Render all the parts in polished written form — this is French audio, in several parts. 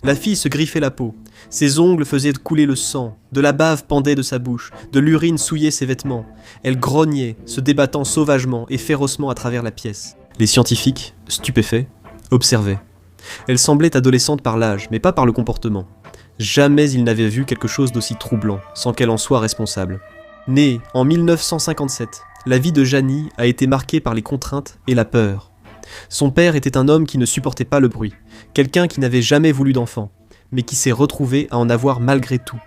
La fille se griffait la peau. Ses ongles faisaient couler le sang. De la bave pendait de sa bouche. De l'urine souillait ses vêtements. Elle grognait, se débattant sauvagement et férocement à travers la pièce. Les scientifiques, stupéfaits, observaient. Elle semblait adolescente par l'âge, mais pas par le comportement. Jamais ils n'avaient vu quelque chose d'aussi troublant, sans qu'elle en soit responsable. Née en 1957, la vie de Janie a été marquée par les contraintes et la peur. Son père était un homme qui ne supportait pas le bruit, quelqu'un qui n'avait jamais voulu d'enfant, mais qui s'est retrouvé à en avoir malgré tout.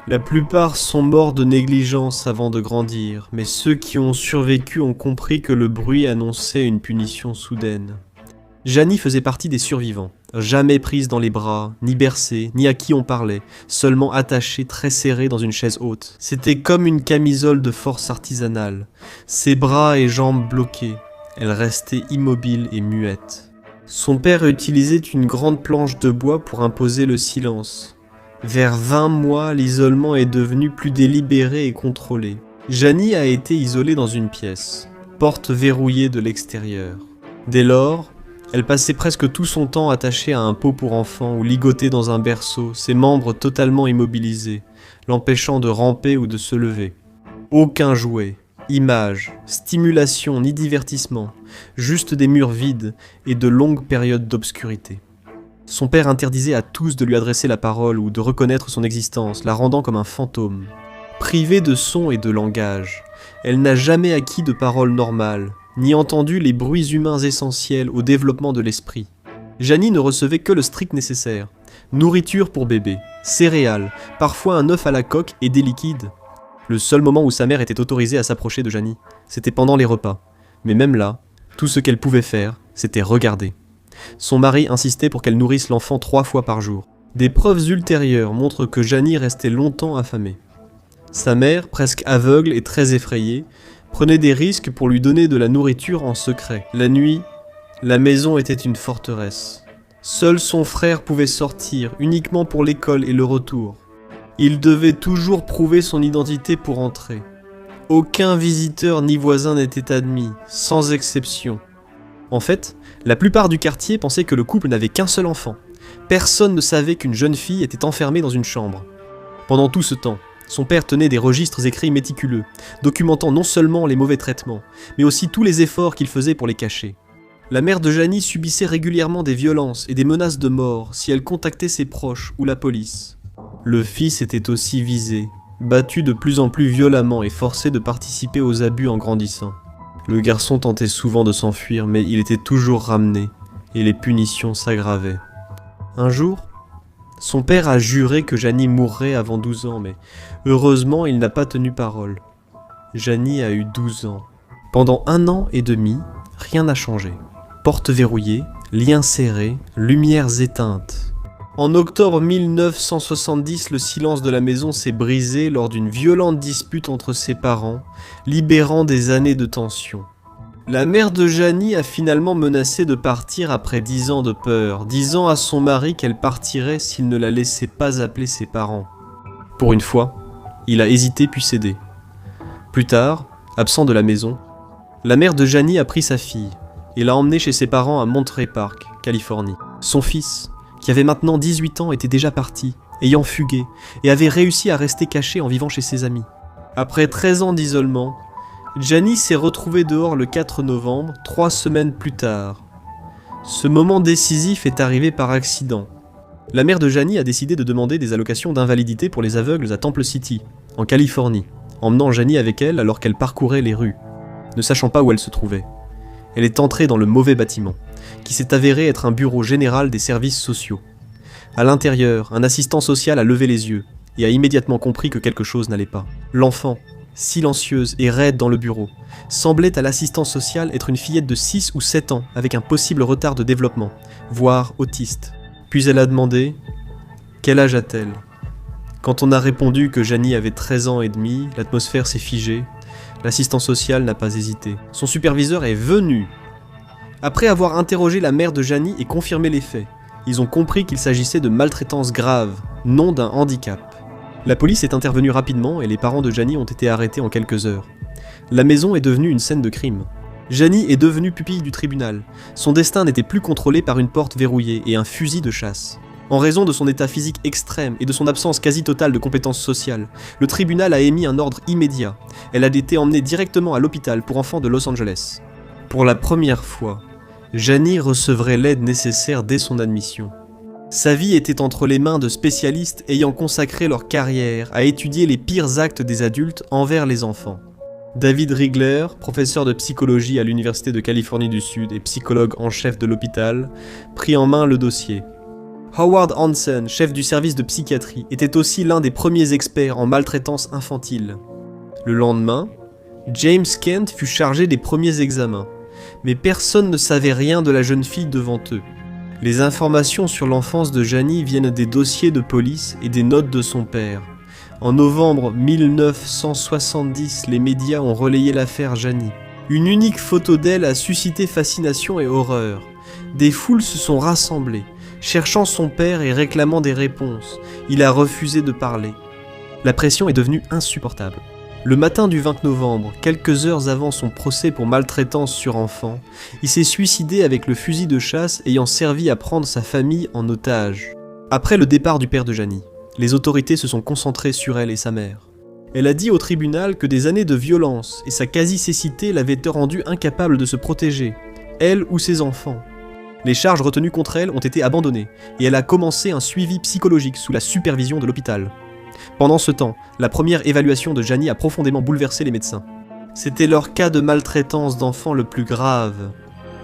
La plupart sont morts de négligence avant de grandir, mais ceux qui ont survécu ont compris que le bruit annonçait une punition soudaine. Janie faisait partie des survivants, jamais prise dans les bras, ni bercée, ni à qui on parlait, seulement attachée très serrée dans une chaise haute. C'était comme une camisole de force artisanale, ses bras et jambes bloqués. Elle restait immobile et muette. Son père utilisait une grande planche de bois pour imposer le silence. Vers 20 mois, l'isolement est devenu plus délibéré et contrôlé. Janie a été isolée dans une pièce, porte verrouillée de l'extérieur. Dès lors, elle passait presque tout son temps attachée à un pot pour enfants ou ligotée dans un berceau, ses membres totalement immobilisés, l'empêchant de ramper ou de se lever. Aucun jouet, image, stimulation ni divertissement, juste des murs vides et de longues périodes d'obscurité. Son père interdisait à tous de lui adresser la parole ou de reconnaître son existence, la rendant comme un fantôme. Privée de son et de langage, elle n'a jamais acquis de paroles normales, ni entendu les bruits humains essentiels au développement de l'esprit. Janie ne recevait que le strict nécessaire. Nourriture pour bébé, céréales, parfois un œuf à la coque et des liquides. Le seul moment où sa mère était autorisée à s'approcher de Janie, c'était pendant les repas. Mais même là, tout ce qu'elle pouvait faire, c'était regarder. Son mari insistait pour qu'elle nourrisse l'enfant 3 fois par jour. Des preuves ultérieures montrent que Janie restait longtemps affamée. Sa mère, presque aveugle et très effrayée, prenait des risques pour lui donner de la nourriture en secret. La nuit, la maison était une forteresse. Seul son frère pouvait sortir, uniquement pour l'école et le retour. Il devait toujours prouver son identité pour entrer. Aucun visiteur ni voisin n'était admis, sans exception. En fait, la plupart du quartier pensait que le couple n'avait qu'un seul enfant. Personne ne savait qu'une jeune fille était enfermée dans une chambre. Pendant tout ce temps, son père tenait des registres écrits méticuleux, documentant non seulement les mauvais traitements, mais aussi tous les efforts qu'il faisait pour les cacher. La mère de Janie subissait régulièrement des violences et des menaces de mort si elle contactait ses proches ou la police. Le fils était aussi visé, battu de plus en plus violemment et forcé de participer aux abus en grandissant. Le garçon tentait souvent de s'enfuir, mais il était toujours ramené, et les punitions s'aggravaient. Un jour, son père a juré que Janie mourrait avant 12 ans, mais heureusement, il n'a pas tenu parole. Janie a eu 12 ans. Pendant 1 an et demi, rien n'a changé. Porte verrouillée, liens serrés, lumières éteintes. En octobre 1970, le silence de la maison s'est brisé lors d'une violente dispute entre ses parents, libérant des années de tension. La mère de Janie a finalement menacé de partir après 10 ans de peur, disant à son mari qu'elle partirait s'il ne la laissait pas appeler ses parents. Pour une fois, il a hésité puis cédé. Plus tard, absent de la maison, la mère de Janie a pris sa fille et l'a emmenée chez ses parents à Monterey Park, Californie. Son fils, qui avait maintenant 18 ans, était déjà parti, ayant fugué, et avait réussi à rester caché en vivant chez ses amis. Après 13 ans d'isolement, Janie s'est retrouvée dehors le 4 novembre, 3 semaines plus tard. Ce moment décisif est arrivé par accident. La mère de Janie a décidé de demander des allocations d'invalidité pour les aveugles à Temple City, en Californie, emmenant Janie avec elle alors qu'elle parcourait les rues, ne sachant pas où elle se trouvait. Elle est entrée dans le mauvais bâtiment, qui s'est avéré être un bureau général des services sociaux. À l'intérieur, un assistant social a levé les yeux et a immédiatement compris que quelque chose n'allait pas. L'enfant, silencieuse et raide dans le bureau, semblait à l'assistant social être une fillette de 6 ou 7 ans avec un possible retard de développement, voire autiste. Puis elle a demandé « Quel âge a-t-elle » Quand on a répondu que Janie avait 13 ans et demi, l'atmosphère s'est figée. L'assistant social n'a pas hésité. Son superviseur est venu. Après avoir interrogé la mère de Janie et confirmé les faits, ils ont compris qu'il s'agissait de maltraitance grave, non d'un handicap. La police est intervenue rapidement et les parents de Janie ont été arrêtés en quelques heures. La maison est devenue une scène de crime. Janie est devenue pupille du tribunal. Son destin n'était plus contrôlé par une porte verrouillée et un fusil de chasse. En raison de son état physique extrême et de son absence quasi totale de compétences sociales, le tribunal a émis un ordre immédiat. Elle a été emmenée directement à l'hôpital pour enfants de Los Angeles. Pour la première fois, Janie recevrait l'aide nécessaire dès son admission. Sa vie était entre les mains de spécialistes ayant consacré leur carrière à étudier les pires actes des adultes envers les enfants. David Rigler, professeur de psychologie à l'Université de Californie du Sud et psychologue en chef de l'hôpital, prit en main le dossier. Howard Hansen, chef du service de psychiatrie, était aussi l'un des premiers experts en maltraitance infantile. Le lendemain, James Kent fut chargé des premiers examens, mais personne ne savait rien de la jeune fille devant eux. Les informations sur l'enfance de Janie viennent des dossiers de police et des notes de son père. En novembre 1970, les médias ont relayé l'affaire Janie. Une unique photo d'elle a suscité fascination et horreur. Des foules se sont rassemblées, cherchant son père et réclamant des réponses. Il a refusé de parler. La pression est devenue insupportable. Le matin du 20 novembre, quelques heures avant son procès pour maltraitance sur enfant, il s'est suicidé avec le fusil de chasse ayant servi à prendre sa famille en otage. Après le départ du père de Janie, les autorités se sont concentrées sur elle et sa mère. Elle a dit au tribunal que des années de violence et sa quasi-cécité l'avaient rendue incapable de se protéger, elle ou ses enfants. Les charges retenues contre elle ont été abandonnées et elle a commencé un suivi psychologique sous la supervision de l'hôpital. Pendant ce temps, la première évaluation de Janie a profondément bouleversé les médecins. C'était leur cas de maltraitance d'enfant le plus grave.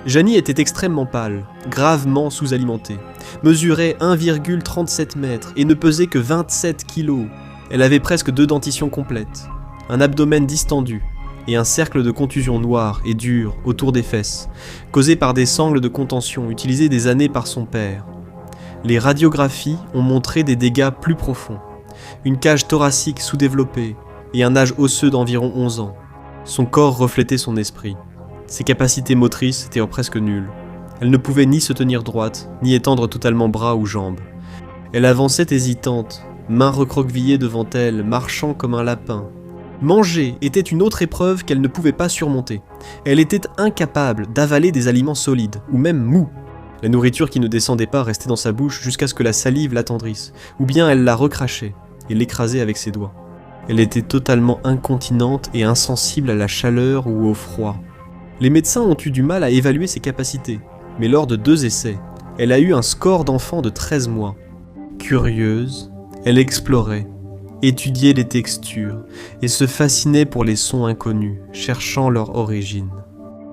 Janie était extrêmement pâle, gravement sous-alimentée, mesurait 1,37 mètres et ne pesait que 27 kilos. Elle avait presque 2 dentitions complètes, un abdomen distendu et un cercle de contusion noir et dur autour des fesses, causé par des sangles de contention utilisées des années par son père. Les radiographies ont montré des dégâts plus profonds. Une cage thoracique sous-développée et un âge osseux d'environ 11 ans. Son corps reflétait son esprit. Ses capacités motrices étaient presque nulles. Elle ne pouvait ni se tenir droite, ni étendre totalement bras ou jambes. Elle avançait hésitante, mains recroquevillées devant elle, marchant comme un lapin. Manger était une autre épreuve qu'elle ne pouvait pas surmonter. Elle était incapable d'avaler des aliments solides, ou même mous. La nourriture qui ne descendait pas restait dans sa bouche jusqu'à ce que la salive l'attendrisse, ou bien elle la recrachait et l'écrasait avec ses doigts. Elle était totalement incontinente et insensible à la chaleur ou au froid. Les médecins ont eu du mal à évaluer ses capacités, mais lors de 2 essais, elle a eu un score d'enfant de 13 mois. Curieuse, elle explorait, étudiait les textures et se fascinait pour les sons inconnus, cherchant leur origine.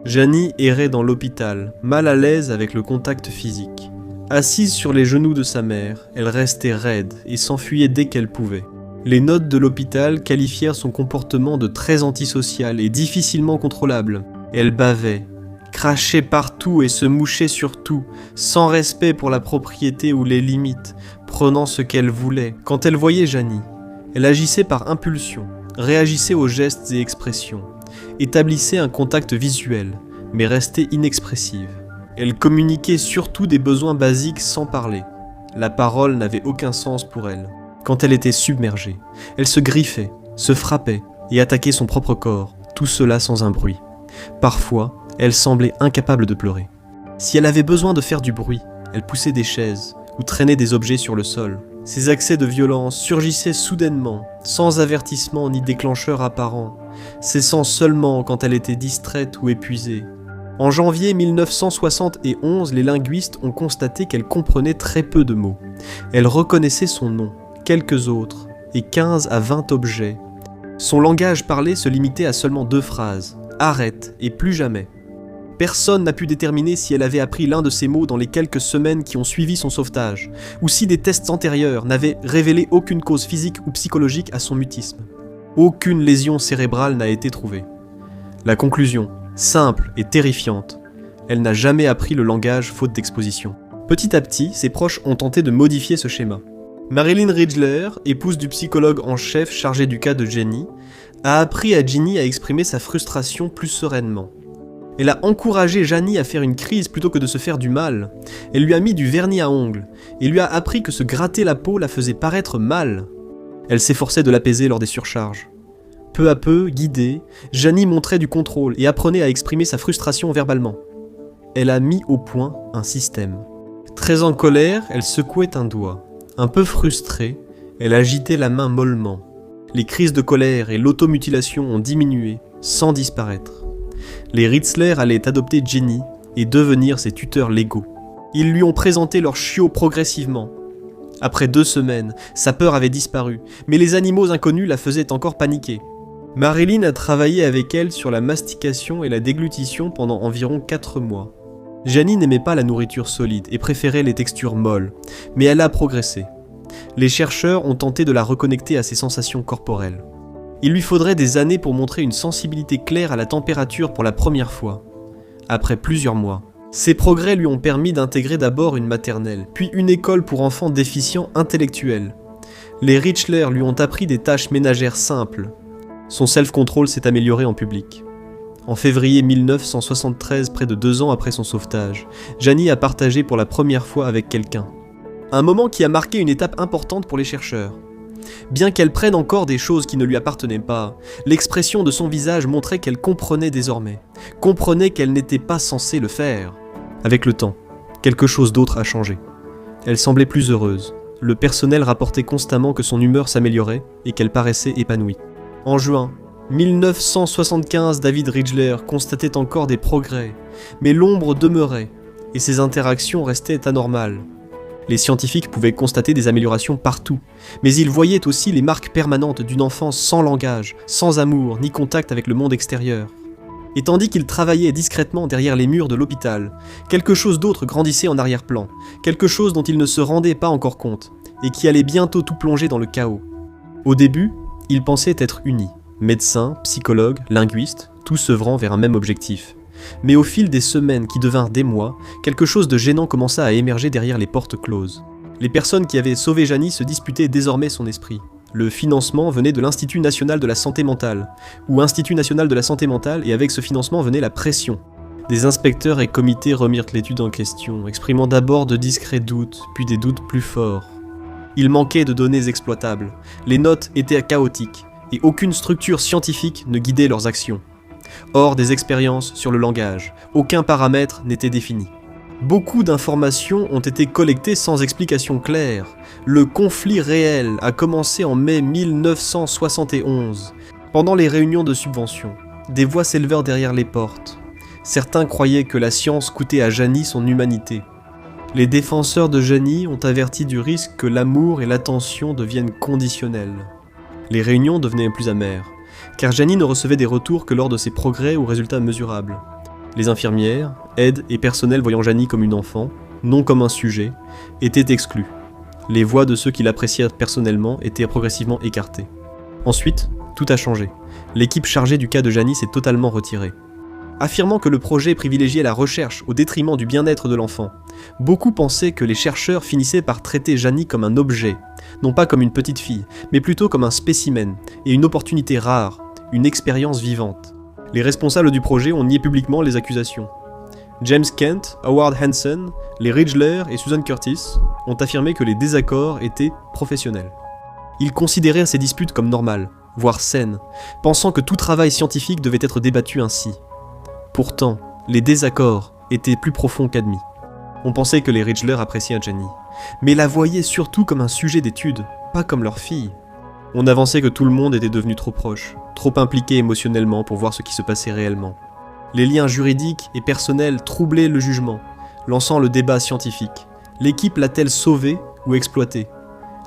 Janie errait dans l'hôpital, mal à l'aise avec le contact physique. Assise sur les genoux de sa mère, elle restait raide et s'enfuyait dès qu'elle pouvait. Les notes de l'hôpital qualifièrent son comportement de très antisocial et difficilement contrôlable. Elle bavait, crachait partout et se mouchait sur tout, sans respect pour la propriété ou les limites, prenant ce qu'elle voulait. Quand elle voyait Janie, elle agissait par impulsion, réagissait aux gestes et expressions, établissait un contact visuel, mais restait inexpressive. Elle communiquait surtout des besoins basiques sans parler. La parole n'avait aucun sens pour elle. Quand elle était submergée, elle se griffait, se frappait et attaquait son propre corps, tout cela sans un bruit. Parfois, elle semblait incapable de pleurer. Si elle avait besoin de faire du bruit, elle poussait des chaises ou traînait des objets sur le sol. Ses accès de violence surgissaient soudainement, sans avertissement ni déclencheur apparent, cessant seulement quand elle était distraite ou épuisée. En janvier 1971, les linguistes ont constaté qu'elle comprenait très peu de mots. Elle reconnaissait son nom, quelques autres, et 15 à 20 objets. Son langage parlé se limitait à seulement 2 phrases, « arrête » et « plus jamais ». Personne n'a pu déterminer si elle avait appris l'un de ces mots dans les quelques semaines qui ont suivi son sauvetage, ou si des tests antérieurs n'avaient révélé aucune cause physique ou psychologique à son mutisme. Aucune lésion cérébrale n'a été trouvée. La conclusion, simple et terrifiante, elle n'a jamais appris le langage faute d'exposition. Petit à petit, ses proches ont tenté de modifier ce schéma. Marilyn Ridgler, épouse du psychologue en chef chargé du cas de Janie, a appris à Ginny à exprimer sa frustration plus sereinement. Elle a encouragé Janie à faire une crise plutôt que de se faire du mal. Elle lui a mis du vernis à ongles et lui a appris que se gratter la peau la faisait paraître mal. Elle s'efforçait de l'apaiser lors des surcharges. Peu à peu, guidée, Janie montrait du contrôle et apprenait à exprimer sa frustration verbalement. Elle a mis au point un système. Très en colère, elle secouait un doigt. Un peu frustrée, elle agitait la main mollement. Les crises de colère et l'automutilation ont diminué, sans disparaître. Les Ritzler allaient adopter Jenny et devenir ses tuteurs légaux. Ils lui ont présenté leur chiot progressivement. Après 2 semaines, sa peur avait disparu, mais les animaux inconnus la faisaient encore paniquer. Marilyn a travaillé avec elle sur la mastication et la déglutition pendant environ 4 mois. Janie n'aimait pas la nourriture solide et préférait les textures molles, mais elle a progressé. Les chercheurs ont tenté de la reconnecter à ses sensations corporelles. Il lui faudrait des années pour montrer une sensibilité claire à la température pour la première fois. Après plusieurs mois, ces progrès lui ont permis d'intégrer d'abord une maternelle, puis une école pour enfants déficients intellectuels. Les Ritzler lui ont appris des tâches ménagères simples. Son self-control s'est amélioré en public. En février 1973, près de 2 ans après son sauvetage, Janie a partagé pour la première fois avec quelqu'un. Un moment qui a marqué une étape importante pour les chercheurs. Bien qu'elle prenne encore des choses qui ne lui appartenaient pas, l'expression de son visage montrait qu'elle comprenait désormais, comprenait qu'elle n'était pas censée le faire. Avec le temps, quelque chose d'autre a changé. Elle semblait plus heureuse. Le personnel rapportait constamment que son humeur s'améliorait et qu'elle paraissait épanouie. En juin 1975, David Ritzler constatait encore des progrès, mais l'ombre demeurait et ses interactions restaient anormales. Les scientifiques pouvaient constater des améliorations partout, mais ils voyaient aussi les marques permanentes d'une enfance sans langage, sans amour ni contact avec le monde extérieur. Et tandis qu'ils travaillaient discrètement derrière les murs de l'hôpital, quelque chose d'autre grandissait en arrière-plan, quelque chose dont ils ne se rendaient pas encore compte, et qui allait bientôt tout plonger dans le chaos. Au début, ils pensaient être unis, médecins, psychologues, linguistes, tous œuvrant vers un même objectif. Mais au fil des semaines qui devinrent des mois, quelque chose de gênant commença à émerger derrière les portes closes. Les personnes qui avaient sauvé Janie se disputaient désormais son esprit. Le financement venait de l'Institut National de la Santé Mentale, ou Institut National de la Santé Mentale, et avec ce financement venait la pression. Des inspecteurs et comités remirent l'étude en question, exprimant d'abord de discrets doutes, puis des doutes plus forts. Il manquait de données exploitables, les notes étaient chaotiques, et aucune structure scientifique ne guidait leurs actions. Hors des expériences sur le langage, aucun paramètre n'était défini. Beaucoup d'informations ont été collectées sans explication claire. Le conflit réel a commencé en mai 1971. Pendant les réunions de subvention, des voix s'élevèrent derrière les portes. Certains croyaient que la science coûtait à Janie son humanité. Les défenseurs de Janie ont averti du risque que l'amour et l'attention deviennent conditionnels. Les réunions devenaient plus amères, car Janie ne recevait des retours que lors de ses progrès ou résultats mesurables. Les infirmières, aides et personnel voyant Janie comme une enfant, non comme un sujet, étaient exclus. Les voix de ceux qui l'appréciaient personnellement étaient progressivement écartées. Ensuite, tout a changé. L'équipe chargée du cas de Janie s'est totalement retirée. Affirmant que le projet privilégiait la recherche au détriment du bien-être de l'enfant, beaucoup pensaient que les chercheurs finissaient par traiter Janie comme un objet, non pas comme une petite fille, mais plutôt comme un spécimen et une opportunité rare, une expérience vivante. Les responsables du projet ont nié publiquement les accusations. James Kent, Howard Hansen, les Ritzler et Susan Curtis ont affirmé que les désaccords étaient professionnels. Ils considéraient ces disputes comme normales, voire saines, pensant que tout travail scientifique devait être débattu ainsi. Pourtant, les désaccords étaient plus profonds qu'admis. On pensait que les Ritzler appréciaient Janie, mais la voyaient surtout comme un sujet d'étude, pas comme leur fille. On avançait que tout le monde était devenu trop proche, trop impliqué émotionnellement pour voir ce qui se passait réellement. Les liens juridiques et personnels troublaient le jugement, lançant le débat scientifique. L'équipe l'a-t-elle sauvée ou exploitée ?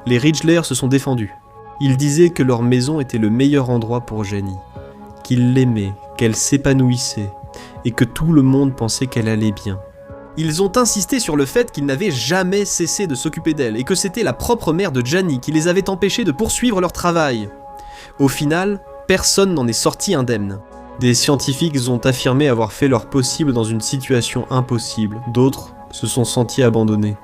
Les Ritzler se sont défendus. Ils disaient que leur maison était le meilleur endroit pour Janie, qu'ils l'aimaient, qu'elle s'épanouissait, et que tout le monde pensait qu'elle allait bien. Ils ont insisté sur le fait qu'ils n'avaient jamais cessé de s'occuper d'elle et que c'était la propre mère de Janie qui les avait empêchés de poursuivre leur travail. Au final, personne n'en est sorti indemne. Des scientifiques ont affirmé avoir fait leur possible dans une situation impossible, d'autres se sont sentis abandonnés.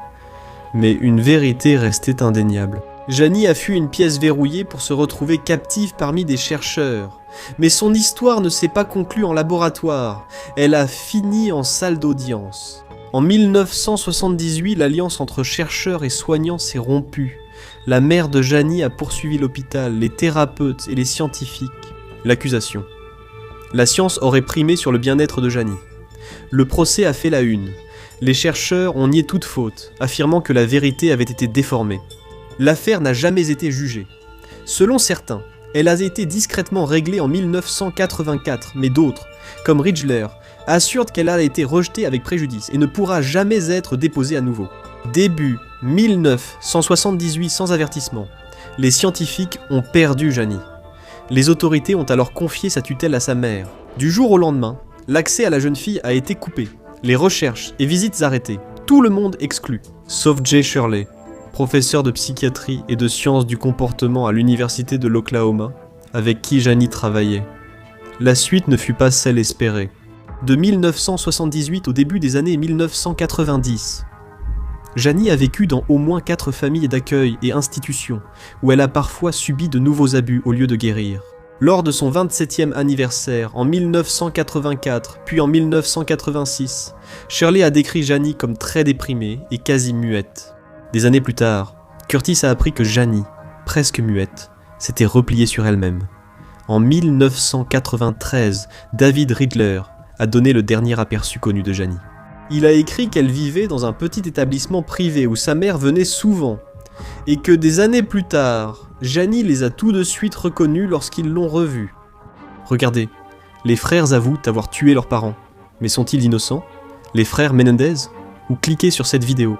Mais une vérité restait indéniable. Janie a fui une pièce verrouillée pour se retrouver captive parmi des chercheurs. Mais son histoire ne s'est pas conclue en laboratoire, elle a fini en salle d'audience. En 1978, l'alliance entre chercheurs et soignants s'est rompue. La mère de Janie a poursuivi l'hôpital, les thérapeutes et les scientifiques. L'accusation. La science aurait primé sur le bien-être de Janie. Le procès a fait la une. Les chercheurs ont nié toute faute, affirmant que la vérité avait été déformée. L'affaire n'a jamais été jugée. Selon certains, elle a été discrètement réglée en 1984, mais d'autres, comme Ridgler, assurent qu'elle a été rejetée avec préjudice et ne pourra jamais être déposée à nouveau. Début 1978 sans avertissement, les scientifiques ont perdu Janie. Les autorités ont alors confié sa tutelle à sa mère. Du jour au lendemain, l'accès à la jeune fille a été coupé. Les recherches et visites arrêtées, tout le monde exclu, sauf Jay Shirley, professeur de psychiatrie et de sciences du comportement à l'université de l'Oklahoma, avec qui Janie travaillait. La suite ne fut pas celle espérée. De 1978 au début des années 1990, Janie a vécu dans au moins 4 familles d'accueil et institutions, où elle a parfois subi de nouveaux abus au lieu de guérir. Lors de son 27e anniversaire, en 1984, puis en 1986, Shirley a décrit Janie comme très déprimée et quasi muette. Des années plus tard, Curtis a appris que Janie, presque muette, s'était repliée sur elle-même. En 1993, David Ridler a donné le dernier aperçu connu de Janie. Il a écrit qu'elle vivait dans un petit établissement privé où sa mère venait souvent, et que des années plus tard, Janie les a tout de suite reconnus lorsqu'ils l'ont revue. Regardez, les frères avouent avoir tué leurs parents, mais sont-ils innocents? Les frères Menendez? Ou cliquez sur cette vidéo.